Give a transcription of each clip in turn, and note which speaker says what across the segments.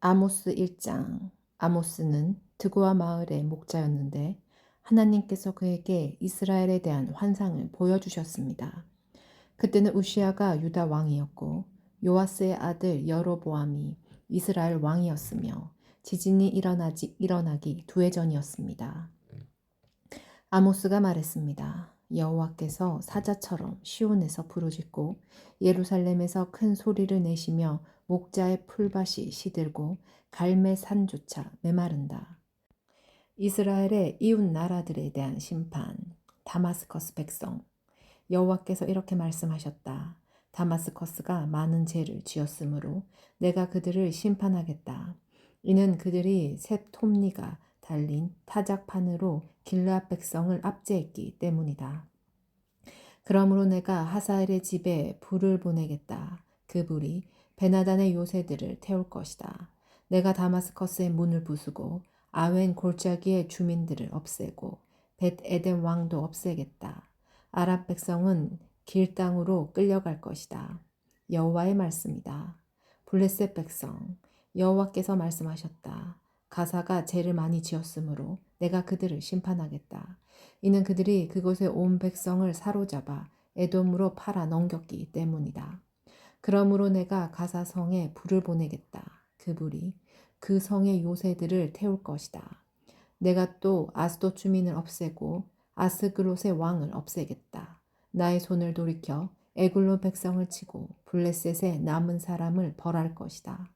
Speaker 1: 아모스 1장. 아모스는 드고아 마을의 목자였는데 하나님께서 그에게 이스라엘에 대한 환상을 보여주셨습니다. 그때는 우시아가 유다 왕이었고 요아스의 아들 여로보암이 이스라엘 왕이었으며 지진이 일어나기 2해 전이었습니다. 아모스가 말했습니다. 여호와께서 사자처럼 시온에서 부르짖고 예루살렘에서 큰 소리를 내시며 목자의 풀밭이 시들고 갈매 산조차 메마른다. 이스라엘의 이웃 나라들에 대한 심판. 다마스커스 백성. 여호와께서 이렇게 말씀하셨다. 다마스커스가 많은 죄를 지었으므로 내가 그들을 심판하겠다. 이는 그들이 셋톱니가 달린 타작판으로 길르앗 백성을 압제했기 때문이다. 그러므로 내가 하사엘의 집에 불을 보내겠다. 그 불이 베나단의 요새들을 태울 것이다. 내가 다마스커스의 문을 부수고 아웬 골짜기의 주민들을 없애고 벳 에덴 왕도 없애겠다. 아랍 백성은 길 땅으로 끌려갈 것이다. 여호와의 말씀이다. 블레셋 백성, 여호와께서 말씀하셨다. 가사가 죄를 많이 지었으므로 내가 그들을 심판하겠다. 이는 그들이 그곳의 온 백성을 사로잡아 에돔으로 팔아 넘겼기 때문이다. 그러므로 내가 가사성에 불을 보내겠다. 그 불이 그 성의 요새들을 태울 것이다. 내가 또 아스돗 주민을 없애고 아스글롯의 왕을 없애겠다. 나의 손을 돌이켜 에글론 백성을 치고 블레셋의 남은 사람을 벌할 것이다.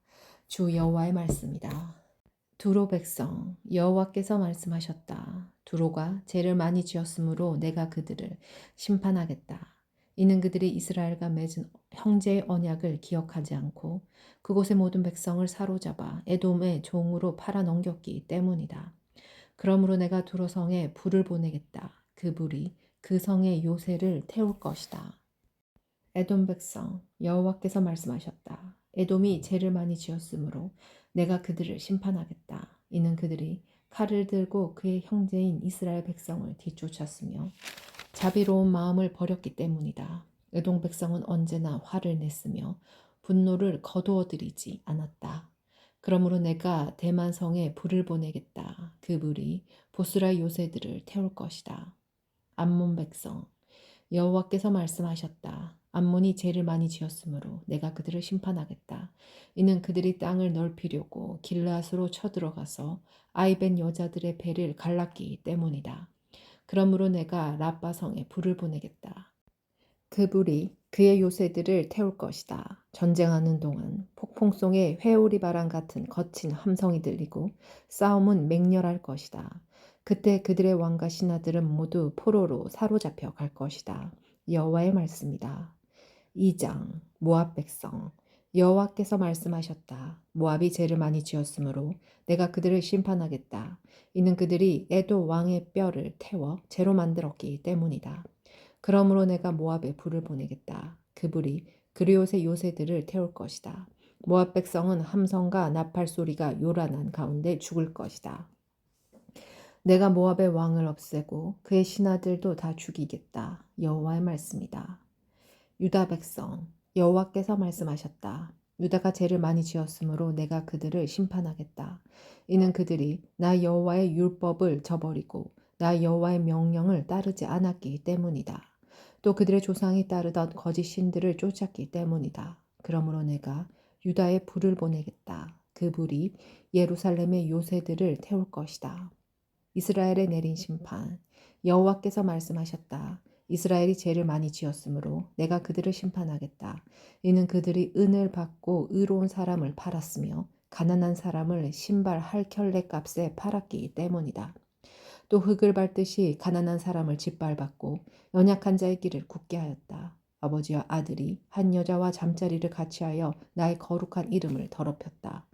Speaker 1: 주 여호와의 말씀이다. 두로 백성, 여호와께서 말씀하셨다. 두로가 죄를 많이 지었으므로 내가 그들을 심판하겠다. 이는 그들이 이스라엘과 맺은 형제의 언약을 기억하지 않고 그곳의 모든 백성을 사로잡아 에돔의 종으로 팔아 넘겼기 때문이다. 그러므로 내가 두로 성에 불을 보내겠다. 그 불이 그 성의 요새를 태울 것이다. 에돔 백성, 여호와께서 말씀하셨다. 에돔이 죄를 많이 지었으므로 내가 그들을 심판하겠다. 이는 그들이 칼을 들고 그의 형제인 이스라엘 백성을 뒤쫓았으며 자비로운 마음을 버렸기 때문이다. 에돔 백성은 언제나 화를 냈으며 분노를 거두어들이지 않았다. 그러므로 내가 대만성에 불을 보내겠다. 그 불이 보스라 요새들을 태울 것이다. 암몬 백성, 여호와께서 말씀하셨다. 암몬이 죄를 많이 지었으므로 내가 그들을 심판하겠다. 이는 그들이 땅을 넓히려고 길르앗으로 쳐들어가서 아이벤 여자들의 배를 갈랐기 때문이다. 그러므로 내가 라빠성에 불을 보내겠다. 그 불이 그의 요새들을 태울 것이다. 전쟁하는 동안 폭풍송에 회오리바람 같은 거친 함성이 들리고 싸움은 맹렬할 것이다. 그때 그들의 왕과 신하들은 모두 포로로 사로잡혀 갈 것이다. 여호와의 말씀이다. 2장. 모압 백성. 여호와께서 말씀하셨다. 모압이 죄를 많이 지었으므로 내가 그들을 심판하겠다. 이는 그들이 에도 왕의 뼈를 태워 재로 만들었기 때문이다. 그러므로 내가 모압에 불을 보내겠다. 그 불이 그리옷의 요새들을 태울 것이다. 모압 백성은 함성과 나팔 소리가 요란한 가운데 죽을 것이다. 내가 모압의 왕을 없애고 그의 신하들도 다 죽이겠다. 여호와의 말씀이다. 유다 백성, 여호와께서 말씀하셨다. 유다가 죄를 많이 지었으므로 내가 그들을 심판하겠다. 이는 그들이 나 여호와의 율법을 저버리고 나 여호와의 명령을 따르지 않았기 때문이다. 또 그들의 조상이 따르던 거짓 신들을 쫓았기 때문이다. 그러므로 내가 유다에 불을 보내겠다. 그 불이 예루살렘의 요새들을 태울 것이다. 이스라엘에 내린 심판. 여호와께서 말씀하셨다. 이스라엘이 죄를 많이 지었으므로 내가 그들을 심판하겠다. 이는 그들이 은을 받고 의로운 사람을 팔았으며 가난한 사람을 신발 할 켤레 값에 팔았기 때문이다. 또 흙을 밟듯이 가난한 사람을 짓밟았고 연약한 자의 길을 굳게 하였다. 아버지와 아들이 한 여자와 잠자리를 같이 하여 나의 거룩한 이름을 더럽혔다.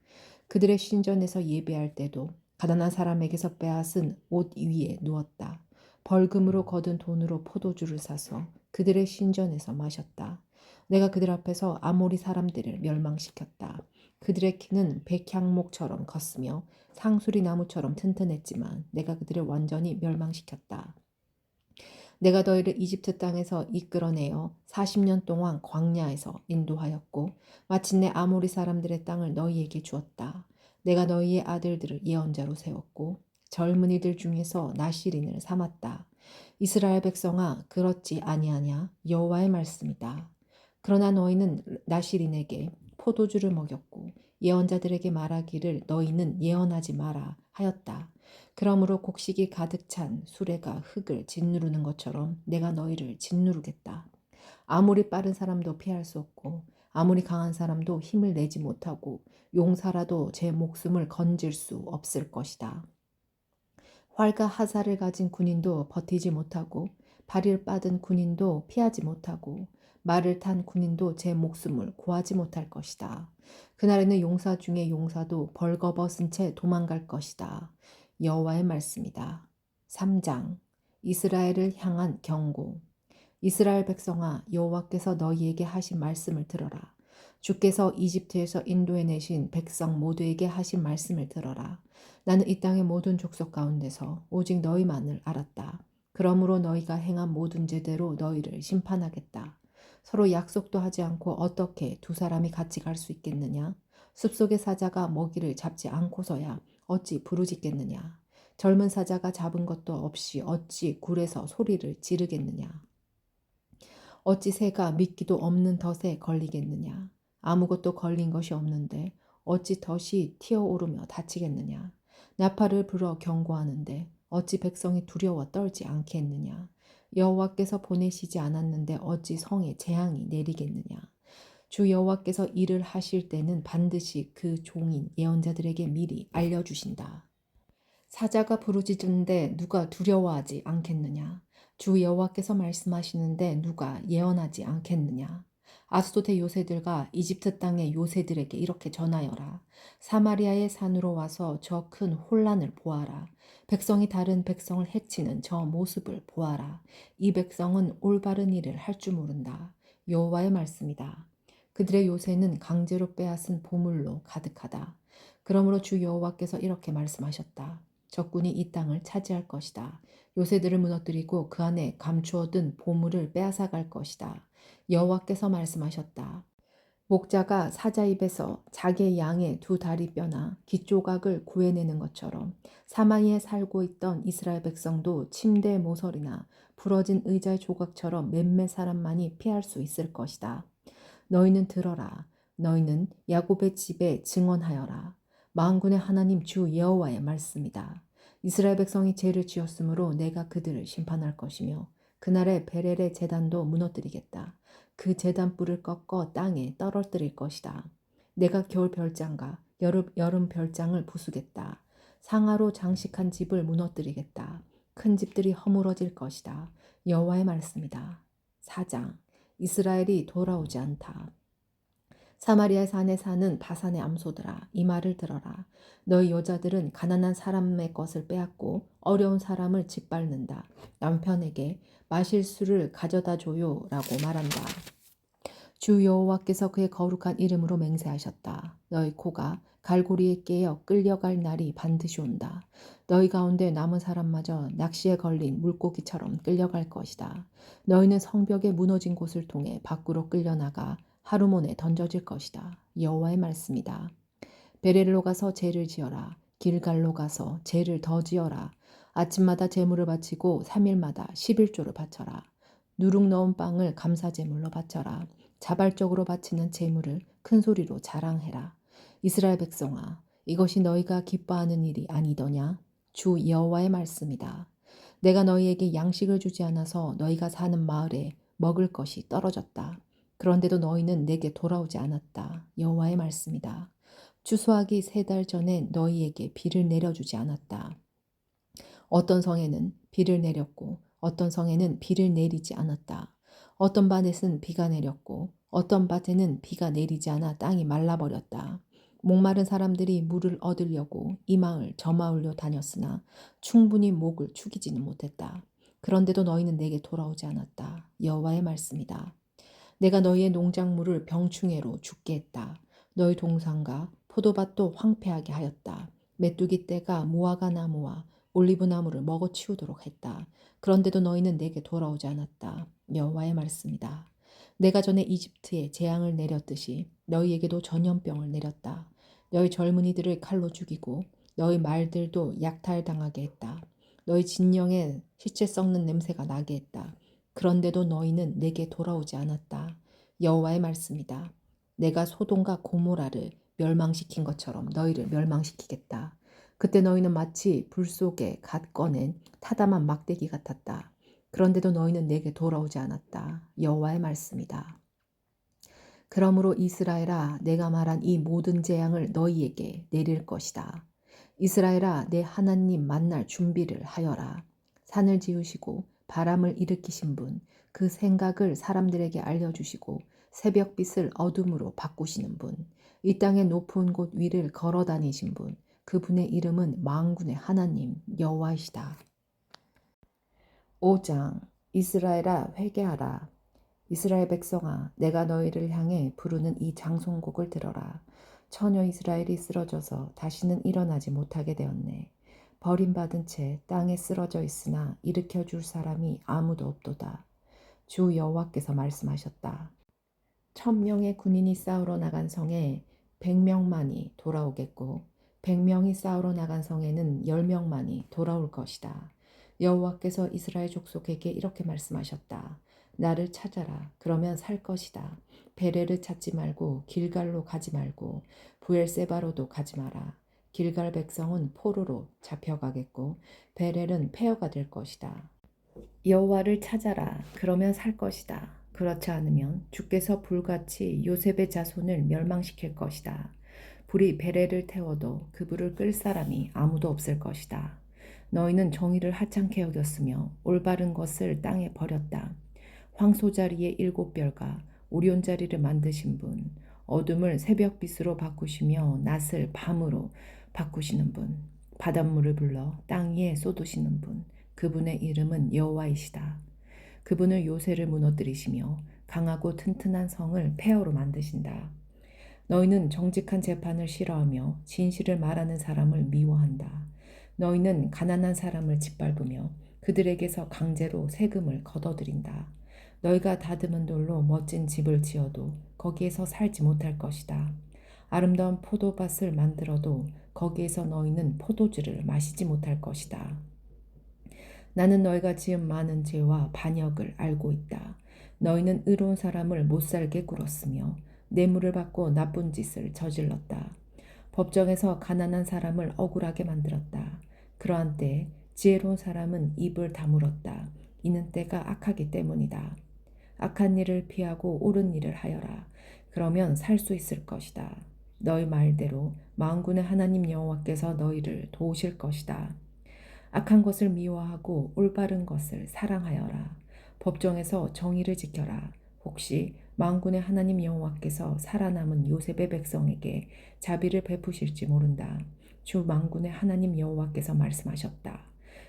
Speaker 1: 그들의 신전에서 예배할 때도 가난한 사람에게서 빼앗은 옷 위에 누웠다. 벌금으로 거둔 돈으로 포도주를 사서 그들의 신전에서 마셨다. 내가 그들 앞에서 아모리 사람들을 멸망시켰다. 그들의 키는 백향목처럼 컸으며 상수리 나무처럼 튼튼했지만 내가 그들을 완전히 멸망시켰다. 내가 너희를 이집트 땅에서 이끌어내어 40년 동안 광야에서 인도하였고 마침내 아모리 사람들의 땅을 너희에게 주었다. 내가 너희의 아들들을 예언자로 세웠고 젊은이들 중에서 나실인을 삼았다. 이스라엘 백성아 그렇지 아니하냐 여호와의 말씀이다. 그러나 너희는 나실인에게 포도주를 먹였고 예언자들에게 말하기를 너희는 예언하지 마라 하였다. 그러므로 곡식이 가득 찬 수레가 흙을 짓누르는 것처럼 내가 너희를 짓누르겠다. 아무리 빠른 사람도 피할 수 없고 아무리 강한 사람도 힘을 내지 못하고 용사라도 제 목숨을 건질 수 없을 것이다. 활과 하살을 가진 군인도 버티지 못하고 발을 뻗은 군인도 피하지 못하고 말을 탄 군인도 제 목숨을 구하지 못할 것이다. 그날에는 용사 중에 용사도 벌거벗은 채 도망갈 것이다. 여호와의 말씀이다. 3장 이스라엘을 향한 경고. 이스라엘 백성아 여호와께서 너희에게 하신 말씀을 들어라. 주께서 이집트에서 인도해내신 백성 모두에게 하신 말씀을 들어라. 나는 이 땅의 모든 족속 가운데서 오직 너희만을 알았다. 그러므로 너희가 행한 모든 죄대로 너희를 심판하겠다. 서로 약속도 하지 않고 어떻게 두 사람이 같이 갈 수 있겠느냐? 숲속의 사자가 먹이를 잡지 않고서야 어찌 부르짖겠느냐? 젊은 사자가 잡은 것도 없이 어찌 굴에서 소리를 지르겠느냐? 어찌 새가 미끼도 없는 덫에 걸리겠느냐? 아무것도 걸린 것이 없는데 어찌 덫이 튀어오르며 다치겠느냐? 나팔을 불어 경고하는데 어찌 백성이 두려워 떨지 않겠느냐? 여호와께서 보내시지 않았는데 어찌 성에 재앙이 내리겠느냐? 주 여호와께서 일을 하실 때는 반드시 그 종인 예언자들에게 미리 알려주신다. 사자가 부르짖는데 누가 두려워하지 않겠느냐? 주 여호와께서 말씀하시는데 누가 예언하지 않겠느냐? 아스도대 요새들과 이집트 땅의 요새들에게 이렇게 전하여라. 사마리아의 산으로 와서 저 큰 혼란을 보아라. 백성이 다른 백성을 해치는 저 모습을 보아라. 이 백성은 올바른 일을 할 줄 모른다. 여호와의 말씀이다. 그들의 요새는 강제로 빼앗은 보물로 가득하다. 그러므로 주 여호와께서 이렇게 말씀하셨다. 적군이 이 땅을 차지할 것이다. 요새들을 무너뜨리고 그 안에 감추어둔 보물을 빼앗아갈 것이다. 여호와께서 말씀하셨다. 목자가 사자 입에서 자기의 양의 두 다리 뼈나 깃조각을 구해내는 것처럼 사마리아에 살고 있던 이스라엘 백성도 침대 모서리나 부러진 의자의 조각처럼 몇몇 사람만이 피할 수 있을 것이다. 너희는 들어라. 너희는 야곱의 집에 증언하여라. 만군의 하나님 주 여호와의 말씀이다. 이스라엘 백성이 죄를 지었으므로 내가 그들을 심판할 것이며 그날에 베렐의 제단도 무너뜨리겠다. 그 제단 뿔을 꺾어 땅에 떨어뜨릴 것이다. 내가 겨울 별장과 여름 별장을 부수겠다. 상하로 장식한 집을 무너뜨리겠다. 큰 집들이 허물어질 것이다. 여호와의 말씀이다. 4장 이스라엘이 돌아오지 않다. 사마리아 산에 사는 바산의 암소들아 이 말을 들어라. 너희 여자들은 가난한 사람의 것을 빼앗고 어려운 사람을 짓밟는다. 남편에게 마실 수를 가져다 줘요 라고 말한다. 주 여호와께서 그의 거룩한 이름으로 맹세하셨다. 너희 코가 갈고리에 깨어 끌려갈 날이 반드시 온다. 너희 가운데 남은 사람마저 낚시에 걸린 물고기처럼 끌려갈 것이다. 너희는 성벽에 무너진 곳을 통해 밖으로 끌려나가 하루몬에 던져질 것이다. 여호와의 말씀이다. 베렐로 가서 제를 지어라. 길갈로 가서 제를 더 지어라. 아침마다 제물을 바치고 3일마다 11조를 바쳐라. 누룩 넣은 빵을 감사 제물로 바쳐라. 자발적으로 바치는 제물을 큰 소리로 자랑해라. 이스라엘 백성아, 이것이 너희가 기뻐하는 일이 아니더냐? 주 여호와의 말씀이다. 내가 너희에게 양식을 주지 않아서 너희가 사는 마을에 먹을 것이 떨어졌다. 그런데도 너희는 내게 돌아오지 않았다. 여호와의 말씀이다. 추수하기 3달 전에 너희에게 비를 내려주지 않았다. 어떤 성에는 비를 내렸고 어떤 성에는 비를 내리지 않았다. 어떤 밭에는 비가 내렸고 어떤 밭에는 비가 내리지 않아 땅이 말라버렸다. 목마른 사람들이 물을 얻으려고 이 마을 저 마을로 다녔으나 충분히 목을 축이지는 못했다. 그런데도 너희는 내게 돌아오지 않았다. 여호와의 말씀이다. 내가 너희의 농작물을 병충해로 죽게 했다. 너희 동산과 포도밭도 황폐하게 하였다. 메뚜기 떼가 무화과 나무와 올리브 나무를 먹어치우도록 했다. 그런데도 너희는 내게 돌아오지 않았다. 여호와의 말씀이다. 내가 전에 이집트에 재앙을 내렸듯이 너희에게도 전염병을 내렸다. 너희 젊은이들을 칼로 죽이고 너희 말들도 약탈당하게 했다. 너희 진영에 시체 썩는 냄새가 나게 했다. 그런데도 너희는 내게 돌아오지 않았다. 여호와의 말씀이다. 내가 소돔과 고모라를 멸망시킨 것처럼 너희를 멸망시키겠다. 그때 너희는 마치 불 속에 갓 꺼낸 타담한 막대기 같았다. 그런데도 너희는 내게 돌아오지 않았다. 여호와의 말씀이다. 그러므로 이스라엘아, 내가 말한 이 모든 재앙을 너희에게 내릴 것이다. 이스라엘아, 내 하나님 만날 준비를 하여라. 산을 지으시고 바람을 일으키신 분, 그 생각을 사람들에게 알려주시고 새벽빛을 어둠으로 바꾸시는 분, 이 땅의 높은 곳 위를 걸어 다니신 분, 그분의 이름은 만군의 하나님 여호와이시다. 5장 이스라엘아 회개하라. 이스라엘 백성아, 내가 너희를 향해 부르는 이 장송곡을 들어라. 처녀 이스라엘이 쓰러져서 다시는 일어나지 못하게 되었네. 버림받은 채 땅에 쓰러져 있으나 일으켜 줄 사람이 아무도 없도다. 주 여호와께서 말씀하셨다. 1000명의 군인이 싸우러 나간 성에 100명만이 돌아오겠고 100명이 싸우러 나간 성에는 10명만이 돌아올 것이다. 여호와께서 이스라엘 족속에게 이렇게 말씀하셨다. 나를 찾아라. 그러면 살 것이다. 베레를 찾지 말고 길갈로 가지 말고 부엘세바로도 가지 마라. 길갈 백성은 포로로 잡혀가겠고 베렐은 폐허가 될 것이다. 여호와를 찾아라. 그러면 살 것이다. 그렇지 않으면 주께서 불같이 요셉의 자손을 멸망시킬 것이다. 불이 베레를 태워도 그 불을 끌 사람이 아무도 없을 것이다. 너희는 정의를 하찮게 여겼으며 올바른 것을 땅에 버렸다. 황소 자리에 7별과 오리온 자리를 만드신 분, 어둠을 새벽빛으로 바꾸시며 낮을 밤으로 바꾸시는 분, 바닷물을 불러 땅 위에 쏟으시는 분, 그분의 이름은 여호와이시다. 그분을 요새를 무너뜨리시며 강하고 튼튼한 성을 폐허로 만드신다. 너희는 정직한 재판을 싫어하며 진실을 말하는 사람을 미워한다. 너희는 가난한 사람을 짓밟으며 그들에게서 강제로 세금을 걷어들인다. 너희가 다듬은 돌로 멋진 집을 지어도 거기에서 살지 못할 것이다. 아름다운 포도밭을 만들어도 거기에서 너희는 포도주를 마시지 못할 것이다. 나는 너희가 지은 많은 죄와 반역을 알고 있다. 너희는 의로운 사람을 못살게 굴었으며 뇌물을 받고 나쁜 짓을 저질렀다. 법정에서 가난한 사람을 억울하게 만들었다. 그러한 때 지혜로운 사람은 입을 다물었다. 이는 때가 악하기 때문이다. 악한 일을 피하고 옳은 일을 하여라. 그러면 살 수 있을 것이다. 너희 말대로 만군의 하나님 여호와께서 너희를 도우실 것이다. 악한 것을 미워하고 올바른 것을 사랑하여라. 법정에서 정의를 지켜라. 혹시 만군의 하나님 여호와께서 살아남은 요셉의 백성에게 자비를 베푸실지 모른다. 주 만군의 하나님 여호와께서 말씀하셨다.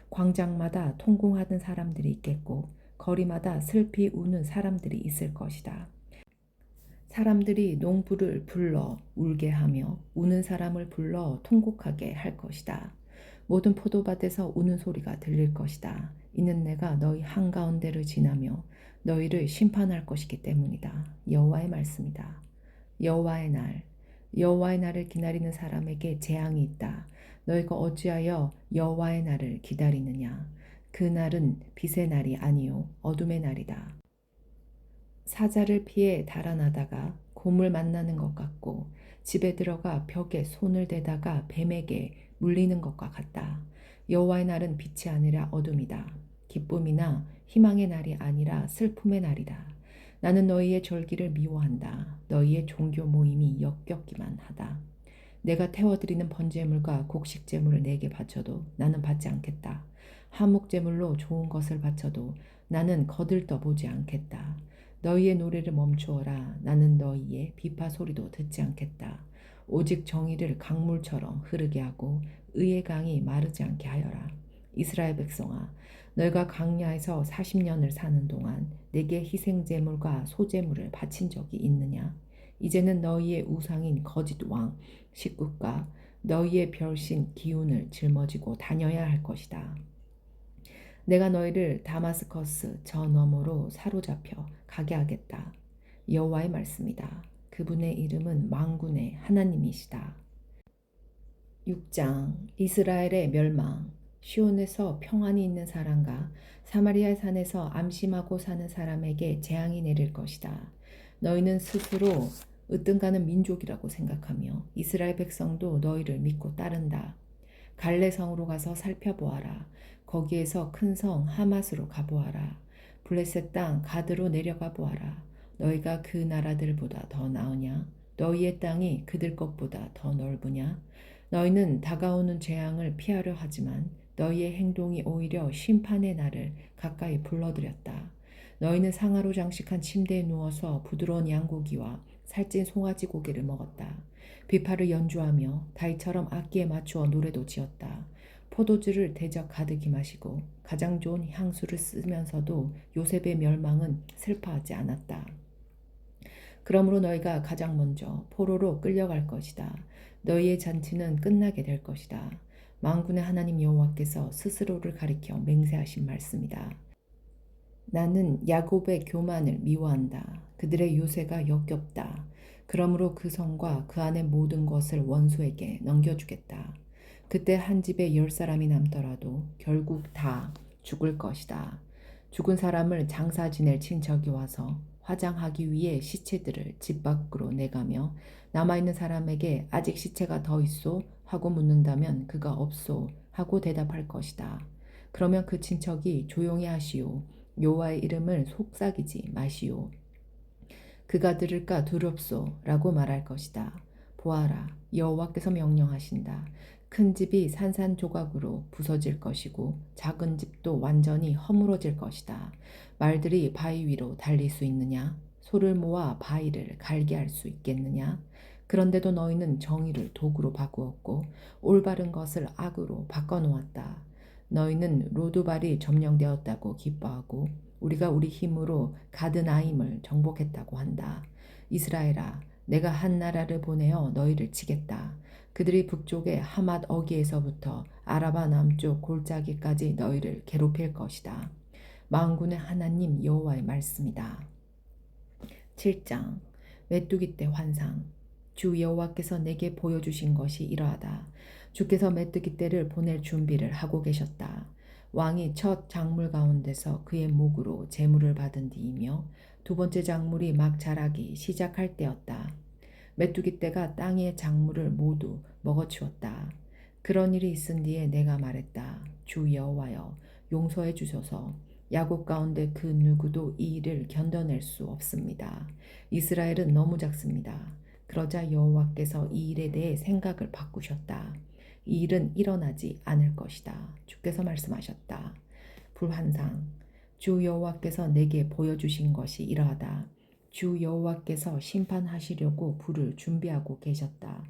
Speaker 1: 광장마다 통곡하는 사람들이 있겠고 거리마다 슬피 우는 사람들이 있을 것이다. 사람들이 농부를 불러 울게 하며 우는 사람을 불러 통곡하게 할 것이다. 모든 포도밭에서 우는 소리가 들릴 것이다. 이는 내가 너희 한가운데를 지나며 너희를 심판할 것이기 때문이다. 여호와의 말씀이다. 여호와의 날, 여호와의 날을 기다리는 사람에게 재앙이 있다. 너희가 어찌하여 여호와의 날을 기다리느냐? 그 날은 빛의 날이 아니요 어둠의 날이다. 사자를 피해 달아나다가 곰을 만나는 것 같고 집에 들어가 벽에 손을 대다가 뱀에게 물리는 것과 같다. 여호와의 날은 빛이 아니라 어둠이다. 기쁨이나 희망의 날이 아니라 슬픔의 날이다. 나는 너희의 절기를 미워한다. 너희의 종교 모임이 역겹기만 하다. 내가 태워드리는 번제물과 곡식제물을 내게 바쳐도 나는 받지 않겠다. 화목제물로 좋은 것을 바쳐도 나는 거들떠 보지 않겠다. 너희의 노래를 멈추어라. 나는 너희의 비파 소리도 듣지 않겠다. 오직 정의를 강물처럼 흐르게 하고 의의 강이 마르지 않게 하여라. 이스라엘 백성아, 너희가 광야에서 40년을 사는 동안 내게 희생제물과 소제물을 바친 적이 있느냐? 이제는 너희의 우상인 거짓 왕 식국과 너희의 별신 기운을 짊어지고 다녀야 할 것이다. 내가 너희를 다마스커스 저 너머로 사로잡혀 가게 하겠다. 여호와의 말씀이다. 그분의 이름은 만군의 하나님이시다. 6장 이스라엘의 멸망. 시온에서 평안이 있는 사람과 사마리아 산에서 암심하고 사는 사람에게 재앙이 내릴 것이다. 너희는 스스로 으뜸가는 민족이라고 생각하며 이스라엘 백성도 너희를 믿고 따른다. 갈레성으로 가서 살펴보아라. 거기에서 큰 성 하맛으로 가보아라. 블레셋 땅 가드로 내려가 보아라. 너희가 그 나라들보다 더 나으냐? 너희의 땅이 그들 것보다 더 넓으냐? 너희는 다가오는 재앙을 피하려 하지만 너희의 행동이 오히려 심판의 날을 가까이 불러들였다. 너희는 상아로 장식한 침대에 누워서 부드러운 양고기와 살찐 송아지 고기를 먹었다. 비파를 연주하며 다이처럼 악기에 맞추어 노래도 지었다. 포도주를 대적 가득히 마시고 가장 좋은 향수를 쓰면서도 요셉의 멸망은 슬퍼하지 않았다. 그러므로 너희가 가장 먼저 포로로 끌려갈 것이다. 너희의 잔치는 끝나게 될 것이다. 만군의 하나님 여호와께서 스스로를 가리켜 맹세하신 말씀이다. 나는 야곱의 교만을 미워한다. 그들의 요새가 역겹다. 그러므로 그 성과 그 안의 모든 것을 원수에게 넘겨주겠다. 그때 한 집에 10사람이 남더라도 결국 다 죽을 것이다. 죽은 사람을 장사 지낼 친척이 와서 화장하기 위해 시체들을 집 밖으로 내가며 남아있는 사람에게 아직 시체가 더 있소? 하고 묻는다면 그가 없소? 하고 대답할 것이다. 그러면 그 친척이 조용히 하시오. 여호와의 이름을 속삭이지 마시오. 그가 들을까 두렵소 라고 말할 것이다. 보아라, 여호와께서 명령하신다. 큰 집이 산산조각으로 부서질 것이고 작은 집도 완전히 허물어질 것이다. 말들이 바위 위로 달릴 수 있느냐? 소를 모아 바위를 갈게 할 수 있겠느냐? 그런데도 너희는 정의를 도구로 바꾸었고 올바른 것을 악으로 바꿔놓았다. 너희는 로두발이 점령되었다고 기뻐하고 우리가 우리 힘으로 가드나임을 정복했다고 한다. 이스라엘아, 내가 한 나라를 보내어 너희를 치겠다. 그들이 북쪽의 하맛 어기에서부터 아라바 남쪽 골짜기까지 너희를 괴롭힐 것이다. 만군의 하나님 여호와의 말씀이다. 7장 메뚜기 떼 환상. 주 여호와께서 내게 보여주신 것이 이러하다. 주께서 메뚜기 떼를 보낼 준비를 하고 계셨다. 왕이 첫 작물 가운데서 그의 목으로 제물을 받은 뒤이며 두 번째 작물이 막 자라기 시작할 때였다. 메뚜기 떼가 땅의 작물을 모두 먹어치웠다. 그런 일이 있은 뒤에 내가 말했다. 주 여호와여, 용서해 주소서. 야곱 가운데 그 누구도 이 일을 견뎌낼 수 없습니다. 이스라엘은 너무 작습니다. 그러자 여호와께서 이 일에 대해 생각을 바꾸셨다. 이 일은 일어나지 않을 것이다. 주께서 말씀하셨다. 불환상. 주 여호와께서 내게 보여주신 것이 이러하다. 주 여호와께서 심판하시려고 불을 준비하고 계셨다.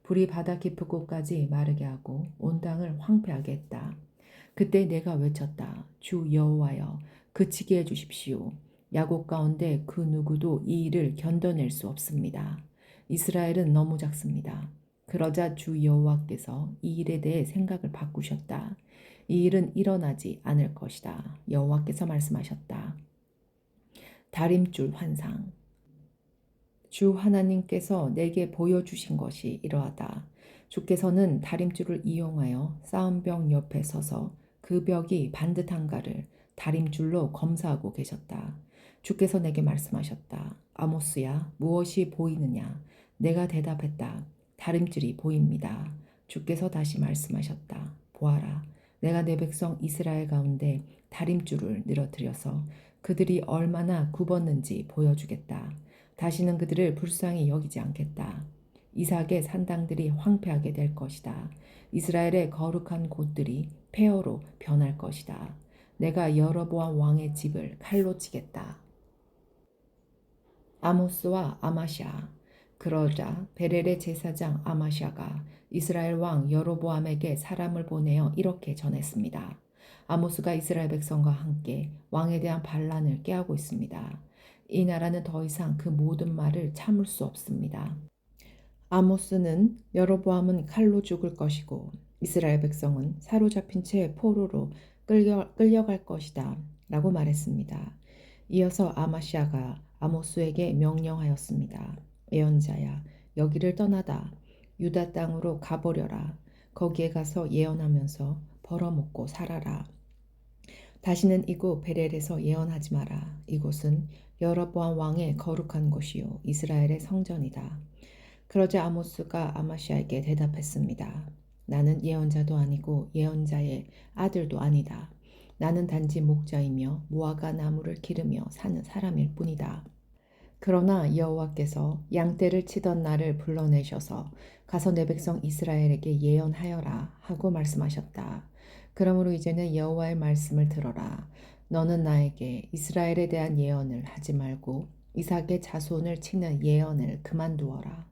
Speaker 1: 불이 바다 깊은 곳까지 마르게 하고 온 땅을 황폐하게 했다. 그때 내가 외쳤다. 주 여호와여, 그치게 해주십시오. 야곱 가운데 그 누구도 이 일을 견뎌낼 수 없습니다. 이스라엘은 너무 작습니다. 그러자 주 여호와께서 이 일에 대해 생각을 바꾸셨다. 이 일은 일어나지 않을 것이다. 여호와께서 말씀하셨다. 다림줄 환상. 주 하나님께서 내게 보여주신 것이 이러하다. 주께서는 다림줄을 이용하여 싸움벽 옆에 서서 그 벽이 반듯한가를 다림줄로 검사하고 계셨다. 주께서 내게 말씀하셨다. 아모스야, 무엇이 보이느냐? 내가 대답했다. 다림줄이 보입니다. 주께서 다시 말씀하셨다. 보아라, 내가 내 백성 이스라엘 가운데 다림줄을 늘어뜨려서 그들이 얼마나 굽었는지 보여주겠다. 다시는 그들을 불쌍히 여기지 않겠다. 이삭의 산당들이 황폐하게 될 것이다. 이스라엘의 거룩한 곳들이 폐허로 변할 것이다. 내가 여로보암 왕의 집을 칼로 치겠다. 아모스와 아마샤. 그러자 베렐의 제사장 아마샤가 이스라엘 왕 여로보암에게 사람을 보내어 이렇게 전했습니다. 아모스가 이스라엘 백성과 함께 왕에 대한 반란을 꾀하고 있습니다. 이 나라는 더 이상 그 모든 말을 참을 수 없습니다. 아모스는 여로보암은 칼로 죽을 것이고 이스라엘 백성은 사로잡힌 채 포로로 끌려갈 것이다 라고 말했습니다. 이어서 아마시아가 아모스에게 명령하였습니다. 예언자야, 여기를 떠나다 유다 땅으로 가버려라. 거기에 가서 예언하면서 벌어먹고 살아라. 다시는 이곳 베렐에서 예언하지 마라. 이곳은 여로보암 왕의 거룩한 곳이요 이스라엘의 성전이다. 그러자 아모스가 아마시아에게 대답했습니다. 나는 예언자도 아니고 예언자의 아들도 아니다. 나는 단지 목자이며 무화과 나무를 기르며 사는 사람일 뿐이다. 그러나 여호와께서 양떼를 치던 나를 불러내셔서 가서 내 백성 이스라엘에게 예언하여라 하고 말씀하셨다. 그러므로 이제는 여호와의 말씀을 들어라. 너는 나에게 이스라엘에 대한 예언을 하지 말고 이삭의 자손을 치는 예언을 그만두어라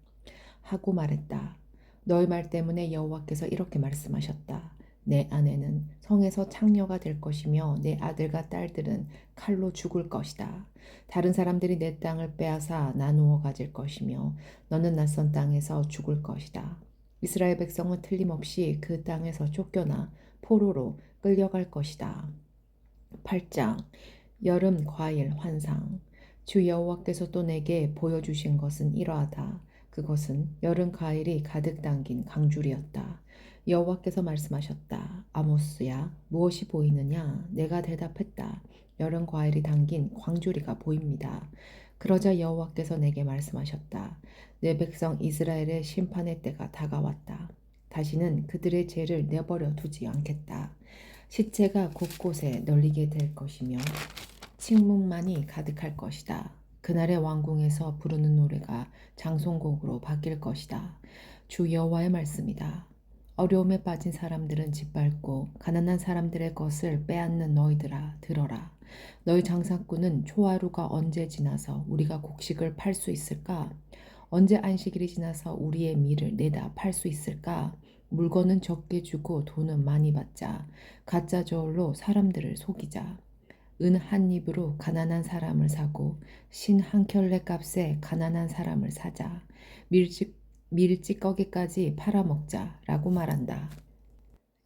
Speaker 1: 하고 말했다. 너희 말 때문에 여호와께서 이렇게 말씀하셨다. 내 아내는 성에서 창녀가 될 것이며 내 아들과 딸들은 칼로 죽을 것이다. 다른 사람들이 내 땅을 빼앗아 나누어 가질 것이며 너는 낯선 땅에서 죽을 것이다. 이스라엘 백성은 틀림없이 그 땅에서 쫓겨나 포로로 끌려갈 것이다. 8장 여름 과일 환상. 주 여호와께서 또 내게 보여주신 것은 이러하다. 그것은 여름 과일이 가득 담긴 강줄이었다. 여호와께서 말씀하셨다. 아모스야, 무엇이 보이느냐? 내가 대답했다. 여름 과일이 담긴 광주리가 보입니다. 그러자 여호와께서 내게 말씀하셨다. 내 백성 이스라엘의 심판의 때가 다가왔다. 다시는 그들의 죄를 내버려 두지 않겠다. 시체가 곳곳에 널리게 될 것이며 침묵만이 가득할 것이다. 그날의 왕궁에서 부르는 노래가 장송곡으로 바뀔 것이다. 주 여호와의 말씀이다. 어려움에 빠진 사람들은 짓밟고 가난한 사람들의 것을 빼앗는 너희들아 들어라. 너희 장사꾼은 초하루가 언제 지나서 우리가 곡식을 팔 수 있을까? 언제 안식일이 지나서 우리의 밀을 내다 팔 수 있을까? 물건은 적게 주고 돈은 많이 받자. 가짜 저울로 사람들을 속이자. 은 한 입으로 가난한 사람을 사고 신 한 켤레 값에 가난한 사람을 사자. 밀찌꺼기까지 팔아먹자 라고 말한다.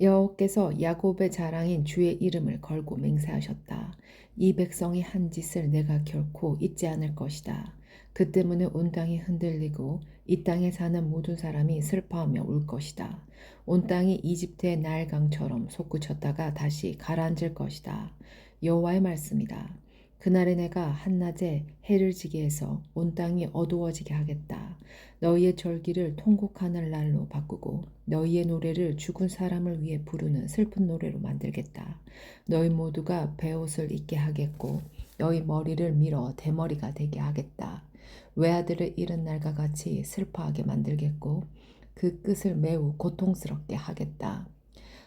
Speaker 1: 여호와께서 야곱의 자랑인 주의 이름을 걸고 맹세하셨다. 이 백성이 한 짓을 내가 결코 잊지 않을 것이다. 그 때문에 온 땅이 흔들리고 이 땅에 사는 모든 사람이 슬퍼하며 울 것이다. 온 땅이 이집트의 나일강처럼 솟구쳤다가 다시 가라앉을 것이다. 여호와의 말씀이다. 그날에 내가 한낮에 해를 지게 해서 온 땅이 어두워지게 하겠다. 너희의 절기를 통곡하는 날로 바꾸고 너희의 노래를 죽은 사람을 위해 부르는 슬픈 노래로 만들겠다. 너희 모두가 베옷을 입게 하겠고 너희 머리를 밀어 대머리가 되게 하겠다. 외아들을 잃은 날과 같이 슬퍼하게 만들겠고 그 끝을 매우 고통스럽게 하겠다.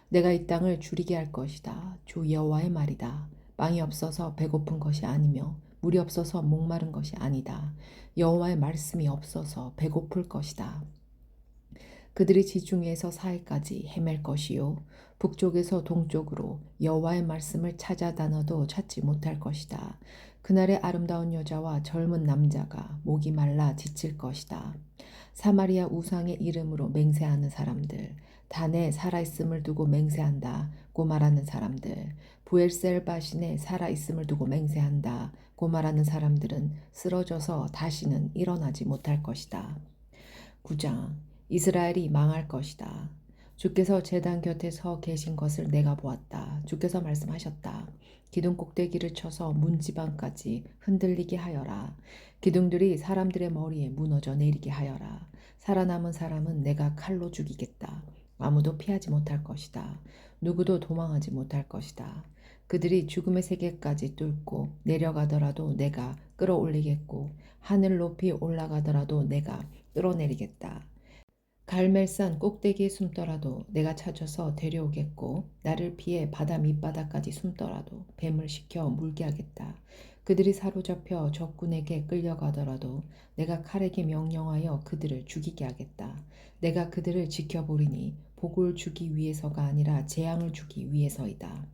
Speaker 1: 내가 이 땅을 줄이게 할 것이다. 주 여호와의 말이다. 빵이 없어서 배고픈 것이 아니며 물이 없어서 목마른 것이 아니다. 여호와의 말씀이 없어서 배고플 것이다. 그들이 지중해에서 사해까지 헤맬 것이요 북쪽에서 동쪽으로 여호와의 말씀을 찾아 다녀도 찾지 못할 것이다. 그날의 아름다운 여자와 젊은 남자가 목이 말라 지칠 것이다. 사마리아 우상의 이름으로 맹세하는 사람들, 단에 살아있음을 두고 맹세한다고 말하는 사람들, 부엘셀바신에 살아있음을 두고 맹세한다고 말하는 사람들은 쓰러져서 다시는 일어나지 못할 것이다. 9장 이스라엘이 망할 것이다. 주께서 제단 곁에 서 계신 것을 내가 보았다. 주께서 말씀하셨다. 기둥 꼭대기를 쳐서 문지방까지 흔들리게 하여라. 기둥들이 사람들의 머리에 무너져 내리게 하여라. 살아남은 사람은 내가 칼로 죽이겠다. 아무도 피하지 못할 것이다. 누구도 도망하지 못할 것이다. 그들이 죽음의 세계까지 뚫고 내려가더라도 내가 끌어올리겠고 하늘 높이 올라가더라도 내가 끌어내리겠다. 갈멜산 꼭대기에 숨더라도 내가 찾아서 데려오겠고 나를 피해 바다 밑바닥까지 숨더라도 뱀을 시켜 물게 하겠다. 그들이 사로잡혀 적군에게 끌려가더라도 내가 칼에게 명령하여 그들을 죽이게 하겠다. 내가 그들을 지켜보리니 복을 주기 위해서가 아니라 재앙을 주기 위해서이다.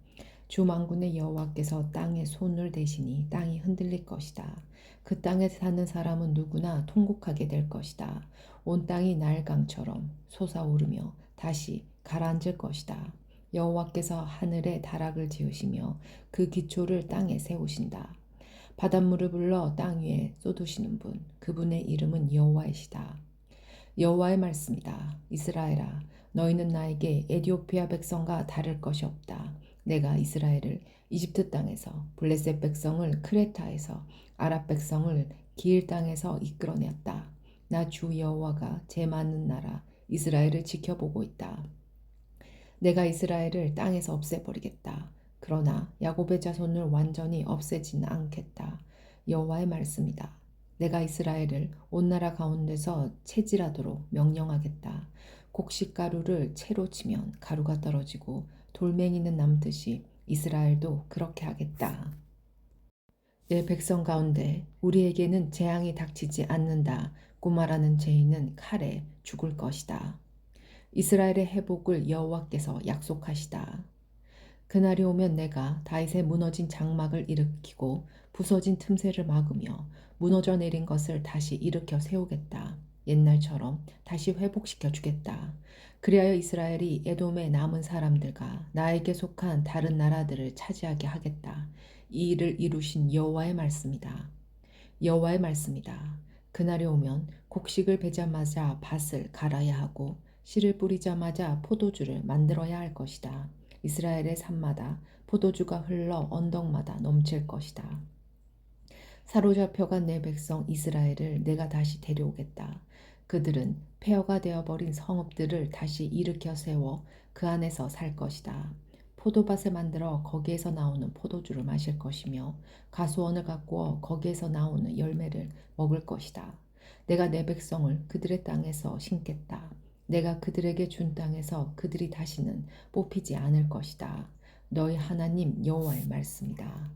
Speaker 1: 주 만군의 여호와께서 땅에 손을 대시니 땅이 흔들릴 것이다. 그 땅에 사는 사람은 누구나 통곡하게 될 것이다. 온 땅이 날강처럼 솟아오르며 다시 가라앉을 것이다. 여호와께서 하늘에 다락을 지으시며 그 기초를 땅에 세우신다. 바닷물을 불러 땅 위에 쏟으시는 분, 그분의 이름은 여호와이시다. 여호와의 말씀이다. 이스라엘아, 너희는 나에게 에디오피아 백성과 다를 것이 없다. 내가 이스라엘을 이집트 땅에서, 블레셋 백성을 크레타에서, 아랍 백성을 기일 땅에서 이끌어내었다. 나 주 여호와가 제 많은 나라 이스라엘을 지켜보고 있다. 내가 이스라엘을 땅에서 없애버리겠다. 그러나 야곱의 자손을 완전히 없애지는 않겠다. 여호와의 말씀이다. 내가 이스라엘을 온 나라 가운데서 체질하도록 명령하겠다. 곡식가루를 채로 치면 가루가 떨어지고 돌멩이는 남듯이 이스라엘도 그렇게 하겠다. 내 백성 가운데 우리에게는 재앙이 닥치지 않는다고 말하는 죄인은 칼에 죽을 것이다. 이스라엘의 회복을 여호와께서 약속하시다. 그날이 오면 내가 다윗의 무너진 장막을 일으키고 부서진 틈새를 막으며 무너져 내린 것을 다시 일으켜 세우겠다. 옛날처럼 다시 회복시켜 주겠다. 그리하여 이스라엘이 에돔의 남은 사람들과 나에게 속한 다른 나라들을 차지하게 하겠다. 이 일을 이루신 여호와의 말씀이다. 여호와의 말씀이다. 그날이 오면 곡식을 베자마자 밭을 갈아야 하고 씨를 뿌리자마자 포도주를 만들어야 할 것이다. 이스라엘의 산마다 포도주가 흘러 언덕마다 넘칠 것이다. 사로잡혀간 내 백성 이스라엘을 내가 다시 데려오겠다. 그들은 폐허가 되어버린 성읍들을 다시 일으켜 세워 그 안에서 살 것이다. 포도밭을 만들어 거기에서 나오는 포도주를 마실 것이며 가수원을 가꾸어 거기에서 나오는 열매를 먹을 것이다. 내가 내 백성을 그들의 땅에서 심겠다. 내가 그들에게 준 땅에서 그들이 다시는 뽑히지 않을 것이다. 너희 하나님 여호와의 말씀이다.